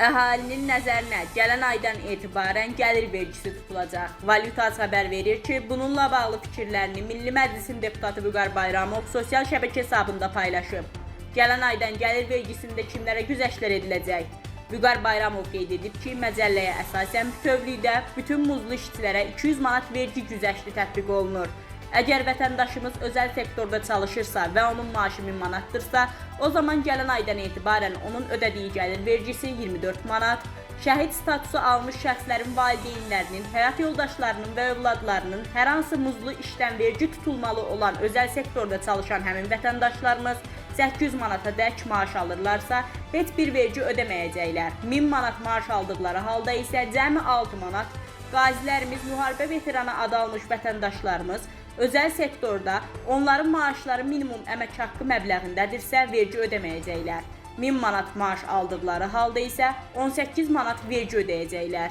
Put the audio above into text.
Əhalinin nəzərinə gələn aydan etibarən gəlir vergisi tutulacaq. Valyutas xəbər verir ki, bununla bağlı fikirlərini Milli Məclisin deputatı Vüqar Bayramov sosial şəbəkə hesabında paylaşıb. Gələn aydan gəlir vergisində kimlərə güzəştlər ediləcək? Vüqar Bayramov qeyd edib ki, məcəlləyə əsasən bütövlükdə bütün muzlu işçilərə 200 manat vergi güzəşti tətbiq olunur. Əgər vətəndaşımız özəl sektorda çalışırsa və onun maaşı 1000 manatdırsa, o zaman gələn aydan etibarən onun ödədiyi gəlir vergisi 24 manat, şəhid statusu almış şəxslərin valideynlərinin, həyat yoldaşlarının və övladlarının hər hansı muzlu işdən vergi tutulmalı olan özəl sektorda çalışan həmin vətəndaşlarımız 800 manata dək maaş alırlarsa, heç bir vergi ödəməyəcəklər. 1000 manat maaş aldıqları halda isə cəmi 6 manat, qazilərimiz, müharibə veteranı adı almış vətəndaşlarımız özəl sektorda onların maaşları minimum əmək haqqı məbləğindədirsə vergi ödəməyəcəklər. 1000 manat maaş aldıqları halda isə 18 manat vergi ödəyəcəklər.